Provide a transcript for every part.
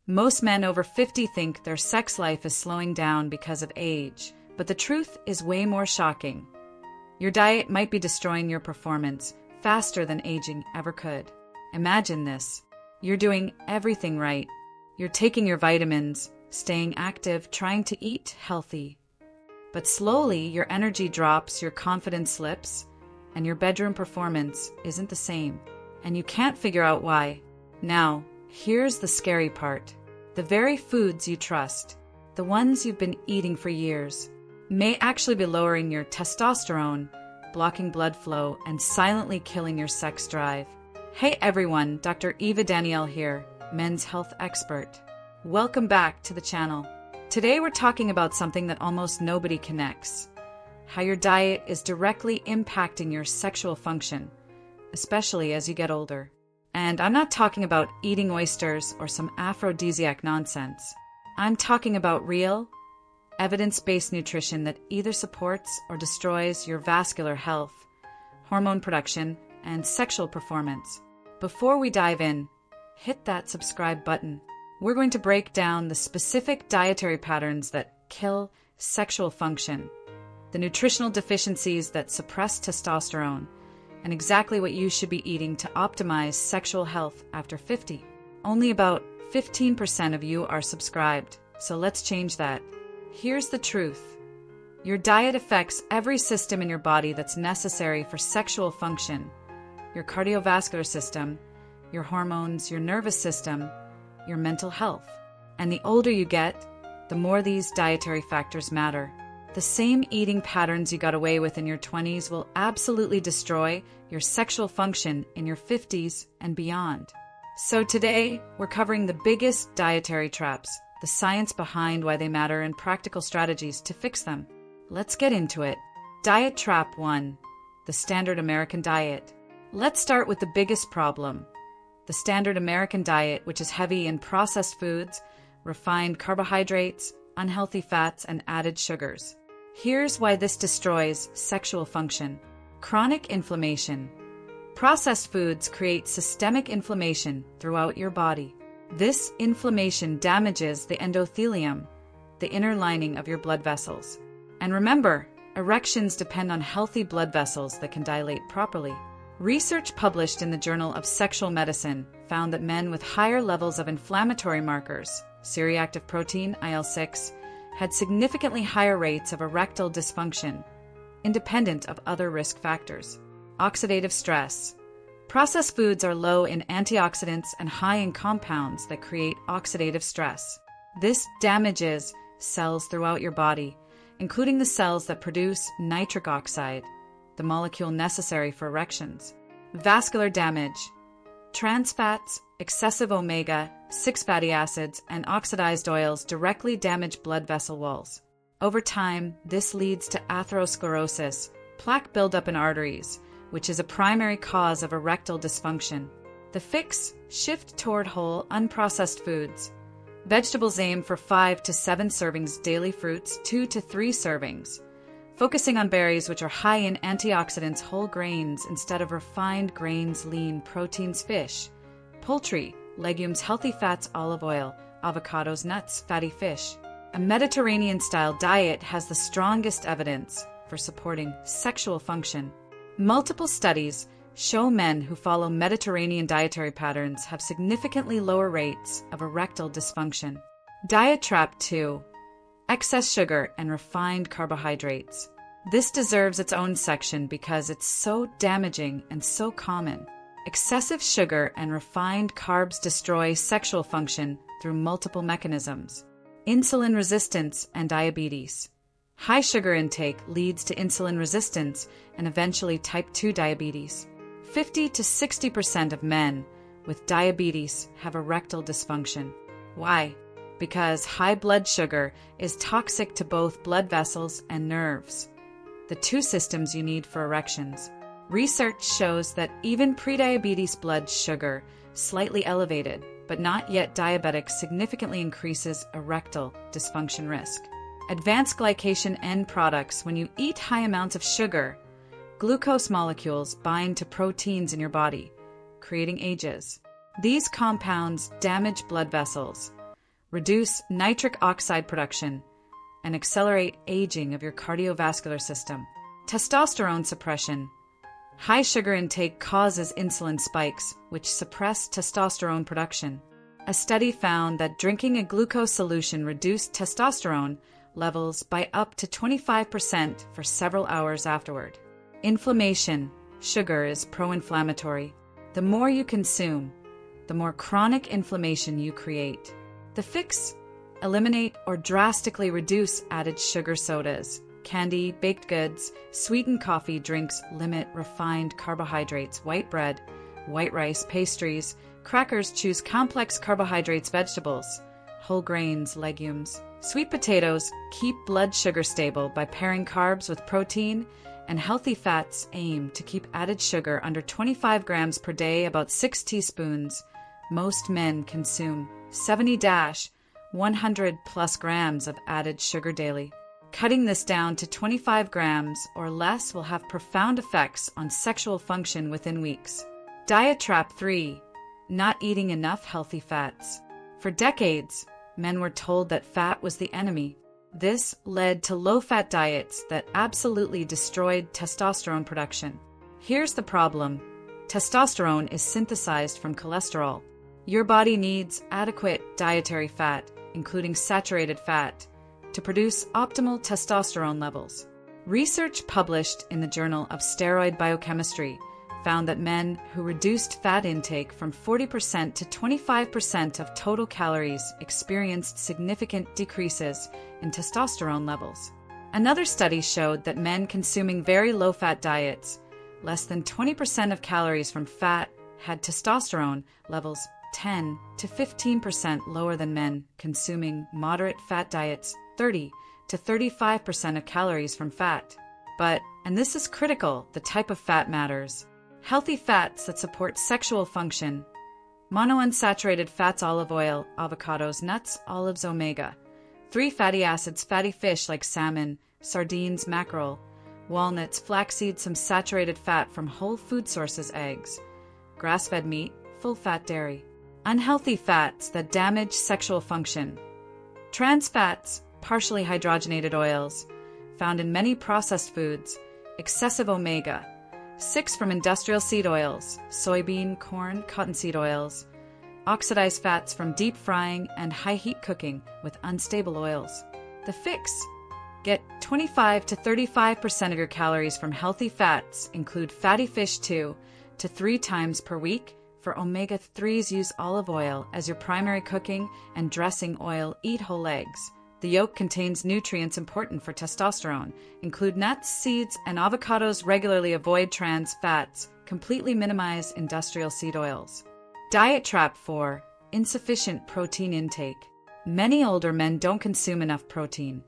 Most men over 50 think their sex life is slowing down because of age, but the truth is way more shocking. Your diet might be destroying your performance faster than aging ever could. Imagine this. You're doing everything right. You're taking your vitamins, staying active, trying to eat healthy. But slowly, your energy drops, your confidence slips, and your bedroom performance isn't the same. And you can't figure out why. Now, here's the scary part. The very foods you trust, the ones you've been eating for years, may actually be lowering your testosterone, blocking blood flow, and silently killing your sex drive. Hey everyone, Dr. Eva Danielle here, men's health expert. Welcome back to the channel. Today we're talking about something that almost nobody connects. How your diet is directly impacting your sexual function, especially as you get older. And I'm not talking about eating oysters or some aphrodisiac nonsense. I'm talking about real, evidence-based nutrition that either supports or destroys your vascular health, hormone production, and sexual performance. Before we dive in, hit that subscribe button. We're going to break down the specific dietary patterns that kill sexual function, the nutritional deficiencies that suppress testosterone, and exactly what you should be eating to optimize sexual health after 50. Only about 15% of you are subscribed, so let's change that. Here's the truth. Your diet affects every system in your body that's necessary for sexual function. Your cardiovascular system, your hormones, your nervous system, your mental health. And the older you get, the more these dietary factors matter. The same eating patterns you got away with in your 20s will absolutely destroy your sexual function in your 50s and beyond. So today, we're covering the biggest dietary traps, the science behind why they matter, and practical strategies to fix them. Let's get into it. Diet Trap 1. The Standard American Diet. Let's start with the biggest problem. The Standard American Diet, which is heavy in processed foods, refined carbohydrates, unhealthy fats, and added sugars. Here's why this destroys sexual function. Chronic inflammation. Processed foods create systemic inflammation throughout your body. This inflammation damages the endothelium, the inner lining of your blood vessels. And remember, erections depend on healthy blood vessels that can dilate properly. Research published in the Journal of Sexual Medicine found that men with higher levels of inflammatory markers, C-reactive protein, IL-6, had significantly higher rates of erectile dysfunction, independent of other risk factors. Oxidative stress. Processed foods are low in antioxidants and high in compounds that create oxidative stress. This damages cells throughout your body, including the cells that produce nitric oxide, the molecule necessary for erections. Vascular damage. Trans fats, excessive omega-6 fatty acids, and oxidized oils directly damage blood vessel walls. Over time, this leads to atherosclerosis, plaque buildup in arteries, which is a primary cause of erectile dysfunction. The fix: shift toward whole, unprocessed foods. Vegetables aim for 5 to 7 servings daily, fruits 2 to 3 servings. Focusing on berries, which are high in antioxidants, whole grains instead of refined grains, lean proteins, fish, poultry, legumes, healthy fats, olive oil, avocados, nuts, fatty fish. A Mediterranean-style diet has the strongest evidence for supporting sexual function. Multiple studies show men who follow Mediterranean dietary patterns have significantly lower rates of erectile dysfunction. Diet Trap 2. Excess sugar and refined carbohydrates. This deserves its own section because it's so damaging and so common. Excessive sugar and refined carbs destroy sexual function through multiple mechanisms. Insulin resistance and diabetes. High sugar intake leads to insulin resistance and eventually type 2 diabetes. 50 to 60% of men with diabetes have erectile dysfunction. Why? Because high blood sugar is toxic to both blood vessels and nerves, the two systems you need for erections. Research shows that even prediabetes blood sugar, slightly elevated, but not yet diabetic, significantly increases erectile dysfunction risk. Advanced glycation end products. When you eat high amounts of sugar, glucose molecules bind to proteins in your body, creating AGEs. These compounds damage blood vessels, reduce nitric oxide production, and accelerate aging of your cardiovascular system. Testosterone suppression. High sugar intake causes insulin spikes, which suppress testosterone production. A study found that drinking a glucose solution reduced testosterone levels by up to 25% for several hours afterward. Inflammation. Sugar is pro-inflammatory. The more you consume, the more chronic inflammation you create. The fix: eliminate or drastically reduce added sugar sodas, candy, baked goods, sweetened coffee drinks. Limit refined carbohydrates, white bread, white rice, pastries, crackers. Choose complex carbohydrates, vegetables, whole grains, legumes. Sweet potatoes. Keep blood sugar stable by pairing carbs with protein, and healthy fats. Aim to keep added sugar under 25 grams per day, about 6 teaspoons. Most men consume 70-100 plus grams of added sugar daily. Cutting this down to 25 grams or less will have profound effects on sexual function within weeks. Diet trap 3. Not eating enough healthy fats. For decades, men were told that fat was the enemy. This led to low-fat diets that absolutely destroyed testosterone production. Here's the problem. Testosterone is synthesized from cholesterol. Your body needs adequate dietary fat, including saturated fat, to produce optimal testosterone levels. Research published in the Journal of Steroid Biochemistry found that men who reduced fat intake from 40% to 25% of total calories experienced significant decreases in testosterone levels. Another study showed that men consuming very low-fat diets, less than 20% of calories from fat, had testosterone levels 10 to 15% lower than men consuming moderate fat diets, 30 to 35% of calories from fat. But, and this is critical, the type of fat matters. Healthy fats that support sexual function. Monounsaturated fats: olive oil, avocados, nuts, olives, omega. 3 fatty acids: fatty fish like salmon, sardines, mackerel, walnuts, flaxseed. Some saturated fat from whole food sources: eggs, grass-fed meat, full-fat dairy. Unhealthy fats that damage sexual function. Trans fats, partially hydrogenated oils, found in many processed foods. Excessive omega-6 from industrial seed oils, soybean, corn, cottonseed oils. Oxidized fats from deep frying and high heat cooking with unstable oils. The fix: get 25 to 35% of your calories from healthy fats. Include fatty fish 2 to 3 times per week. For omega-3s, use olive oil as your primary cooking and dressing oil. Eat whole eggs. The yolk contains nutrients important for testosterone. Include nuts, seeds, and avocados regularly. Avoid trans fats. Completely minimize industrial seed oils. Diet trap 4. Insufficient protein intake. Many older men don't consume enough protein,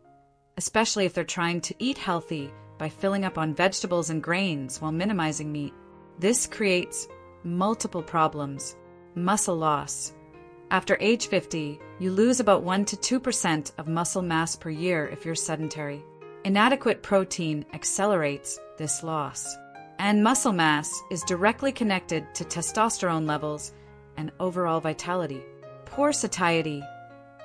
especially if they're trying to eat healthy by filling up on vegetables and grains while minimizing meat. This creates multiple problems. Muscle loss. After age 50, you lose about 1 to 2% of muscle mass per year if you're sedentary. Inadequate protein accelerates this loss. And muscle mass is directly connected to testosterone levels and overall vitality. Poor satiety.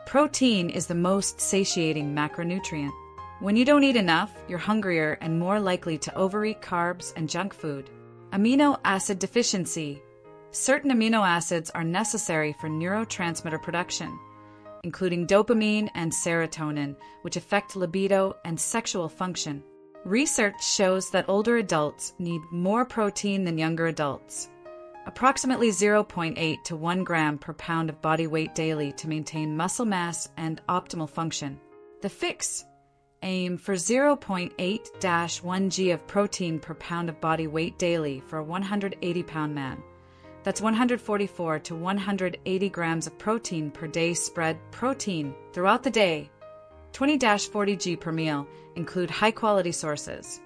Protein is the most satiating macronutrient. When you don't eat enough, you're hungrier and more likely to overeat carbs and junk food. Amino acid deficiency. Certain amino acids are necessary for neurotransmitter production, including dopamine and serotonin, which affect libido and sexual function. Research shows that older adults need more protein than younger adults, approximately 0.8 to 1 gram per pound of body weight daily to maintain muscle mass and optimal function. The fix: aim for 0.8-1 g of protein per pound of body weight daily for a 180-pound man. That's 144 to 180 grams of protein per day. Spread protein throughout the day. 20-40 g per meal. Include high-quality sources: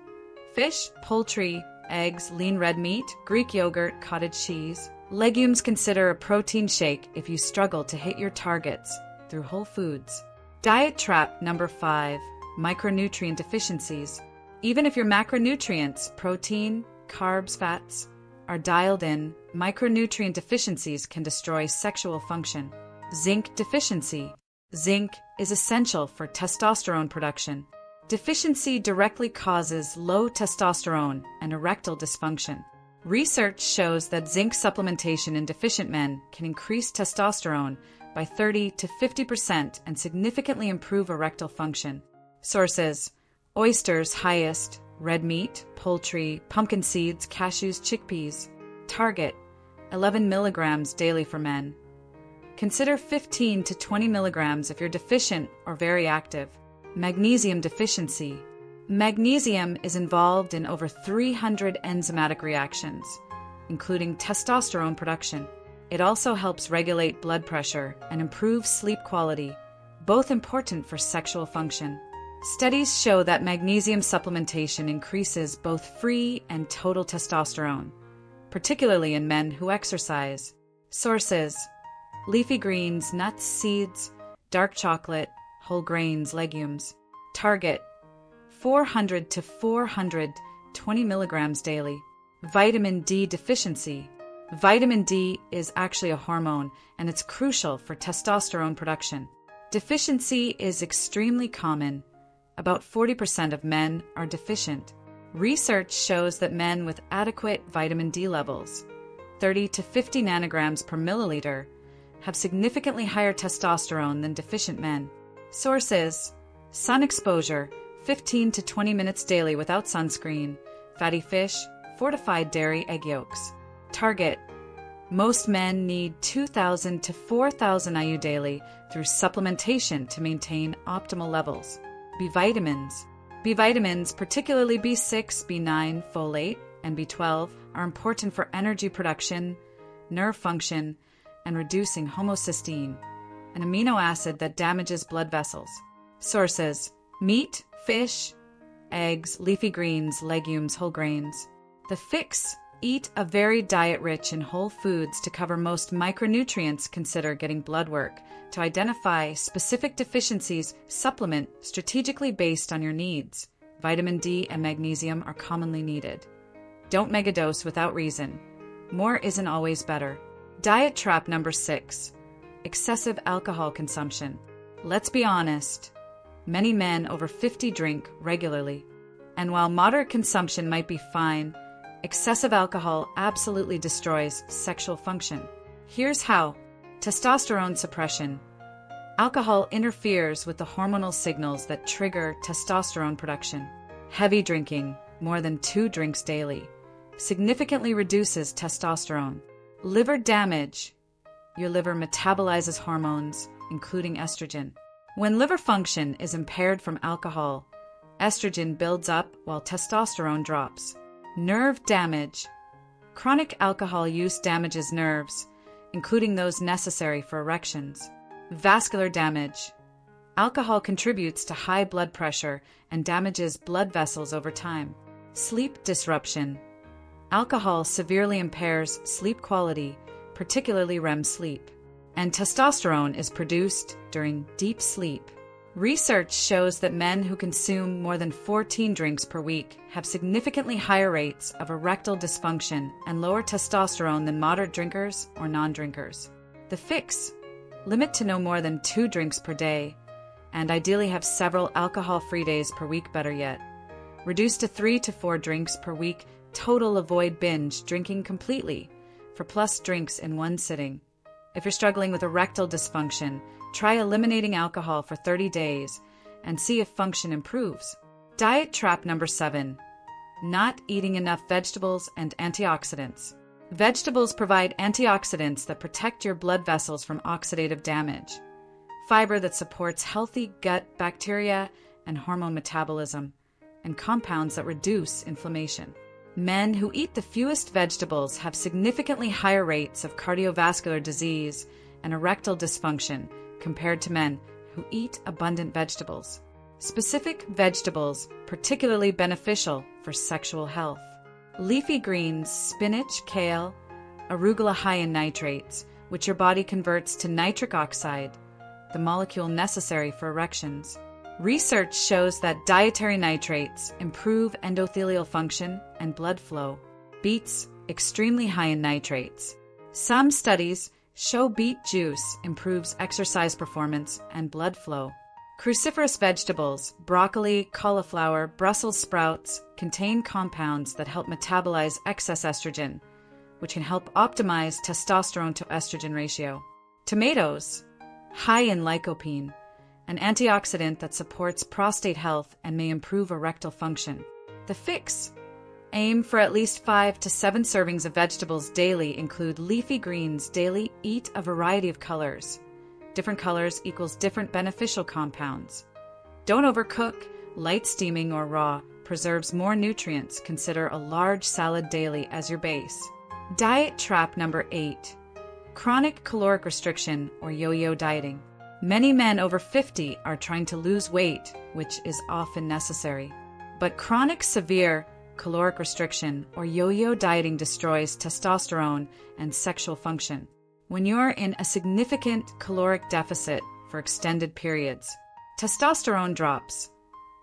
fish, poultry, eggs, lean red meat, Greek yogurt, cottage cheese. Legumes. Consider a protein shake if you struggle to hit your targets through whole foods. Diet trap number 5. Micronutrient deficiencies. Even if your macronutrients, protein, carbs, fats, are dialed in, micronutrient deficiencies can destroy sexual function. Zinc deficiency. Zinc is essential for testosterone production. Deficiency directly causes low testosterone and erectile dysfunction. Research shows that zinc supplementation in deficient men can increase testosterone by 30 to 50% and significantly improve erectile function. Sources: oysters highest, red meat, poultry, pumpkin seeds, cashews, chickpeas. Target: 11 milligrams daily for men. Consider 15 to 20 milligrams if you're deficient or very active. Magnesium deficiency. Magnesium is involved in over 300 enzymatic reactions, including testosterone production. It also helps regulate blood pressure and improve sleep quality, both important for sexual function. Studies show that magnesium supplementation increases both free and total testosterone, particularly in men who exercise. Sources: leafy greens, nuts, seeds, dark chocolate, whole grains, legumes. Target: 400 to 420 milligrams daily. Vitamin D deficiency. Vitamin D is actually a hormone, and it's crucial for testosterone production. Deficiency is extremely common. About 40% of men are deficient. Research shows that men with adequate vitamin D levels, 30 to 50 nanograms per milliliter, have significantly higher testosterone than deficient men. Sources: sun exposure, 15 to 20 minutes daily without sunscreen, fatty fish, fortified dairy, egg yolks. Target: most men need 2,000 to 4,000 IU daily through supplementation to maintain optimal levels. B vitamins. B vitamins, particularly B6, B9, folate, and B12, are important for energy production, nerve function, and reducing homocysteine, an amino acid that damages blood vessels. Sources: meat, fish, eggs, leafy greens, legumes, whole grains. The fix: eat a varied diet rich in whole foods to cover most micronutrients. Consider getting blood work to identify specific deficiencies. Supplement strategically based on your needs. Vitamin D and magnesium are commonly needed. Don't megadose without reason. More isn't always better. Diet trap number 6: excessive alcohol consumption. Let's be honest, many men over 50 drink regularly. And while moderate consumption might be fine, excessive alcohol absolutely destroys sexual function. Here's how. Testosterone suppression. Alcohol interferes with the hormonal signals that trigger testosterone production. Heavy drinking, more than 2 drinks daily, significantly reduces testosterone. Liver damage. Your liver metabolizes hormones, including estrogen. When liver function is impaired from alcohol, estrogen builds up while testosterone drops. Nerve damage. Chronic alcohol use damages nerves, including those necessary for erections. Vascular damage. Alcohol contributes to high blood pressure and damages blood vessels over time. Sleep disruption. Alcohol severely impairs sleep quality, particularly REM sleep. And testosterone is produced during deep sleep. Research shows that men who consume more than 14 drinks per week have significantly higher rates of erectile dysfunction and lower testosterone than moderate drinkers or non-drinkers. The fix: limit to no more than 2 drinks per day, and ideally have several alcohol-free days per week. Better yet, reduce to 3 to 4 drinks per week. Total: avoid binge drinking completely for plus drinks in one sitting. If you're struggling with erectile dysfunction, try eliminating alcohol for 30 days and see if function improves. Diet trap number 7: not eating enough vegetables and antioxidants. Vegetables provide antioxidants that protect your blood vessels from oxidative damage, fiber that supports healthy gut bacteria and hormone metabolism, and compounds that reduce inflammation. Men who eat the fewest vegetables have significantly higher rates of cardiovascular disease and erectile dysfunction compared to men who eat abundant vegetables. Specific vegetables particularly beneficial for sexual health. Leafy greens, spinach, kale, arugula, high in nitrates, which your body converts to nitric oxide, the molecule necessary for erections. Research shows that dietary nitrates improve endothelial function and blood flow. Beets, extremely high in nitrates. Some studies Show beet juice improves exercise performance and blood flow. Cruciferous vegetables, broccoli, cauliflower, Brussels sprouts, contain compounds that help metabolize excess estrogen, which can help optimize testosterone to estrogen ratio. Tomatoes, high in lycopene, an antioxidant that supports prostate health and may improve erectile function. The fix: aim for at least 5 to 7 servings of vegetables daily. Include leafy greens daily. Eat a variety of colors. Different colors equals different beneficial compounds. Don't overcook. Light steaming or raw preserves more nutrients. Consider a large salad daily as your base. Diet trap number 8. Chronic caloric restriction or yo-yo dieting. Many men over 50 are trying to lose weight, which is often necessary. But chronic severe caloric restriction or yo-yo dieting destroys testosterone and sexual function. When you're in a significant caloric deficit for extended periods, testosterone drops.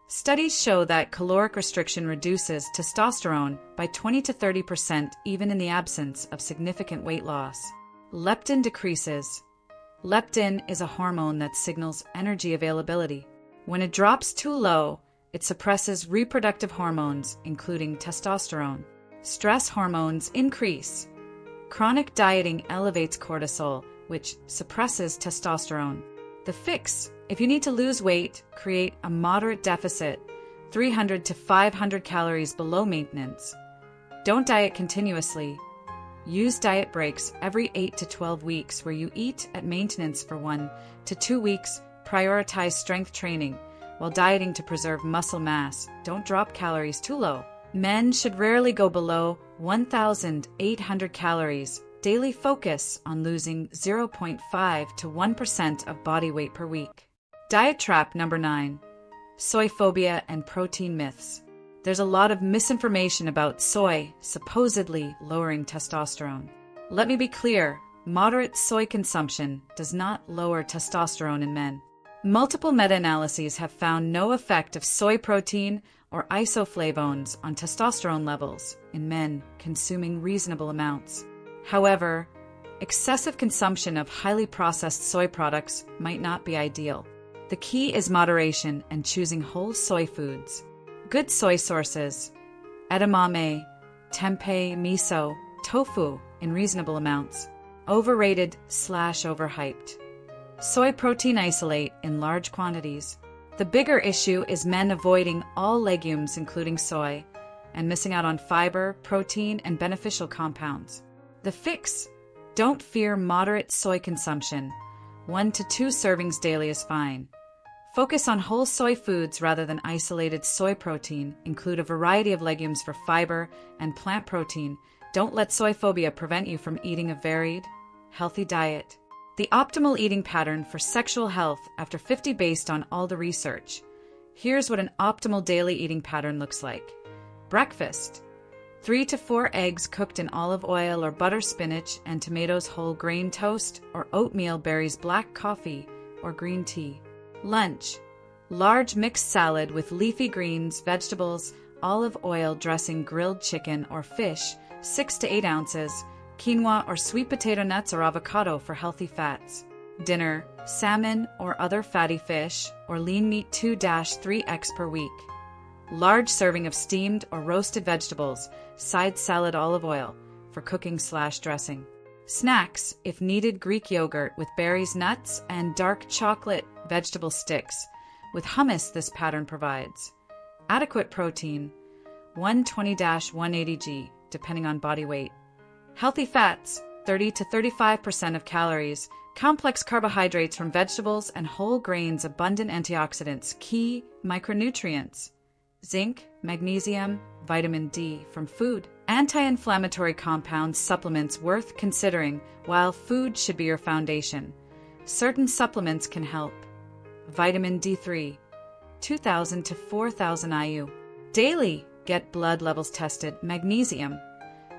Studies show that caloric restriction reduces testosterone by 20 to 30% even in the absence of significant weight loss. Leptin decreases. Leptin is a hormone that signals energy availability. When it drops too low, it suppresses reproductive hormones, including testosterone. Stress hormones increase. Chronic dieting elevates cortisol, which suppresses testosterone. The fix: if you need to lose weight, create a moderate deficit, 300 to 500 calories below maintenance. Don't diet continuously. Use diet breaks every 8 to 12 weeks where you eat at maintenance for 1 to 2 weeks. Prioritize strength training while dieting to preserve muscle mass. Don't drop calories too low. Men should rarely go below 1,800 calories. Daily focus on losing 0.5 to 1% of body weight per week. Diet trap number 9. Soy phobia and protein myths. There's a lot of misinformation about soy supposedly lowering testosterone. Let me be clear, moderate soy consumption does not lower testosterone in men. Multiple meta-analyses have found no effect of soy protein or isoflavones on testosterone levels in men consuming reasonable amounts. However, excessive consumption of highly processed soy products might not be ideal. The key is moderation and choosing whole soy foods. Good soy sources: edamame, tempeh, miso, tofu in reasonable amounts. Overrated/overhyped. Soy protein isolate in large quantities. The bigger issue is men avoiding all legumes including soy and missing out on fiber, protein, and beneficial compounds. The fix: don't fear moderate soy consumption. 1 to 2 servings daily is fine. Focus on whole soy foods rather than isolated soy protein. Include a variety of legumes for fiber and plant protein. Don't let soy phobia prevent you from eating a varied, healthy diet. The optimal eating pattern for sexual health after 50 based on all the research. Here's what an optimal daily eating pattern looks like. Breakfast: 3 to 4 eggs cooked in olive oil or butter, spinach and tomatoes, whole grain toast or oatmeal, berries, black coffee or green tea. Lunch: large mixed salad with leafy greens, vegetables, olive oil dressing, grilled chicken or fish, 6 to 8 ounces, quinoa or sweet potato nuts or avocado for healthy fats. Dinner: salmon or other fatty fish or lean meat, 2-3 eggs per week. Large serving of steamed or roasted vegetables, side salad, olive oil for cooking/dressing. Snacks: if needed, Greek yogurt with berries, nuts, and dark chocolate vegetable sticks. With hummus, this pattern provides adequate protein, 120-180 g, depending on body weight. Healthy fats, 30 to 35% of calories. Complex carbohydrates from vegetables and whole grains. Abundant antioxidants. Key micronutrients: zinc, magnesium, vitamin D from food. Anti-inflammatory compounds. Supplements worth considering. While food should be your foundation, certain supplements can help. Vitamin D3, 2,000 to 4,000 IU. Daily, get blood levels tested. Magnesium,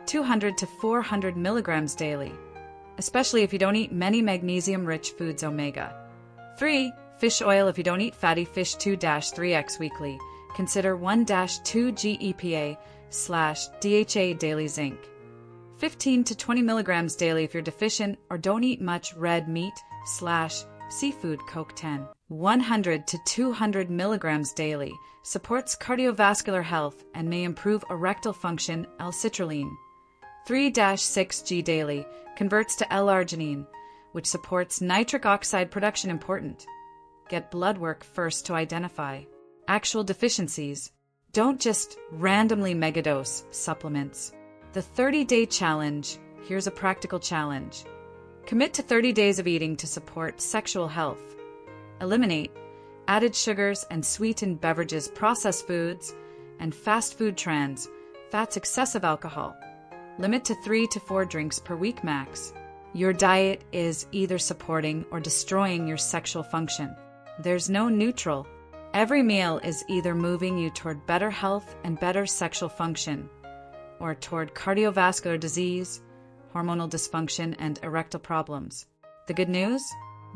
200 to 400 milligrams daily, especially if you don't eat many magnesium-rich foods. Omega-3 fish oil: if you don't eat fatty fish, 2-3x weekly. Consider 1-2 GEPA/DHA daily. Zinc, 15 to 20 milligrams daily if you're deficient or don't eat much red meat/seafood. Coke 10. 100 to 200 milligrams daily supports cardiovascular health and may improve erectile function. L-citrulline. 3-6G daily converts to L-arginine, which supports nitric oxide production. Important. Get blood work first to identify actual deficiencies. Don't just randomly megadose supplements. The 30-day challenge. Here's a practical challenge. Commit to 30 days of eating to support sexual health. Eliminate added sugars and sweetened beverages, processed foods, and fast food trans fats, excessive alcohol. Limit to 3 to 4 drinks per week max. Your diet is either supporting or destroying your sexual function. There's no neutral. Every meal is either moving you toward better health and better sexual function, or toward cardiovascular disease, hormonal dysfunction, and erectile problems. The good news?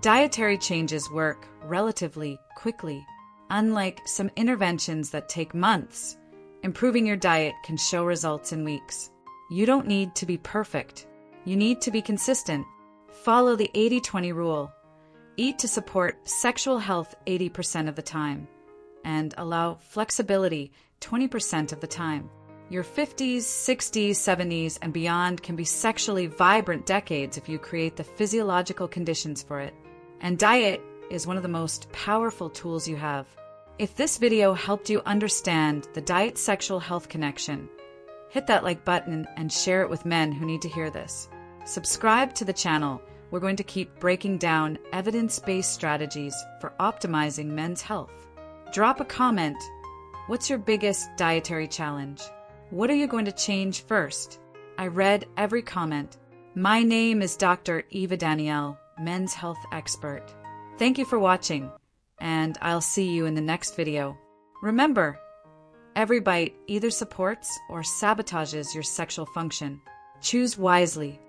Dietary changes work relatively quickly. Unlike some interventions that take months, improving your diet can show results in weeks. You don't need to be perfect. You need to be consistent. Follow the 80-20 rule. Eat to support sexual health 80% of the time, and allow flexibility 20% of the time. Your 50s, 60s, 70s, and beyond can be sexually vibrant decades if you create the physiological conditions for it. And diet is one of the most powerful tools you have. If this video helped you understand the diet-sexual health connection, hit that like button and share it with men who need to hear this. Subscribe to the channel. We're going to keep breaking down evidence-based strategies for optimizing men's health. Drop a comment. What's your biggest dietary challenge? What are you going to change first? I read every comment. My name is Dr. Eva Danielle, men's health expert. Thank you for watching, and I'll see you in the next video. Remember, every bite either supports or sabotages your sexual function. Choose wisely.